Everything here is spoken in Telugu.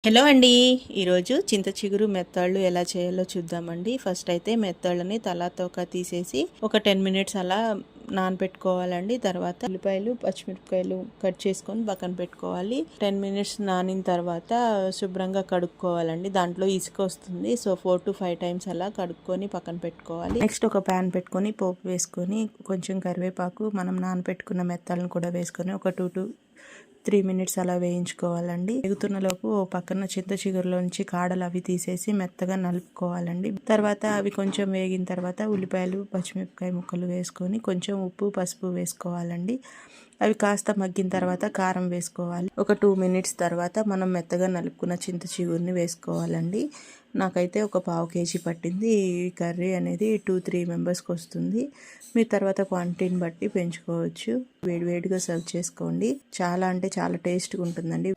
హలో అండి. ఈరోజు చింత చిగురు మెత్తళ్ళు ఎలా చేయాలో చూద్దామండి. ఫస్ట్ అయితే మెత్తళ్ళని తలా తోక తీసేసి ఒక 10 మినిట్స్ అలా నానబెట్టుకోవాలండి. తర్వాత ఉల్లిపాయలు పచ్చిమిరపకాయలు కట్ చేసుకొని పక్కన పెట్టుకోవాలి. 10 మినిట్స్ నానిన తర్వాత శుభ్రంగా కడుక్కోవాలండి. దాంట్లో ఇసుక వస్తుంది. సో 4 to 5 టైమ్స్ అలా కడుక్కొని పక్కన పెట్టుకోవాలి. నెక్స్ట్ ఒక ప్యాన్ పెట్టుకొని పోపు వేసుకొని కొంచెం కరివేపాకు మనం నానబెట్టుకున్న మెత్తలను కూడా వేసుకొని ఒక 2 to 3 మినిట్స్ అలా వేయించుకోవాలండి. వేగుతున్నలోపు ఓ పక్కన చింత చిగురులోంచి కాడలు అవి తీసేసి మెత్తగా నలుపుకోవాలండి. తర్వాత అవి కొంచెం వేగిన తర్వాత ఉల్లిపాయలు పచ్చిమిరపకాయ ముక్కలు వేసుకొని కొంచెం ఉప్పు పసుపు వేసుకోవాలండి. అవి కాస్త మగ్గిన తర్వాత కారం వేసుకోవాలి. ఒక 2 మినిట్స్ తర్వాత మనం మెత్తగా నలుపుకున్న చింత చిగురుని వేసుకోవాలండి. నాకైతే ఒక 1/2 kg పట్టింది. ఈ కర్రీ అనేది 2-3 మెంబర్స్కి వస్తుంది. మీ తర్వాత క్వాంటిటీని బట్టి పెంచుకోవచ్చు. వేడివేడిగా సర్వ్ చేసుకోండి. చాలా అంటే చాలా టేస్ట్గా ఉంటుందండి.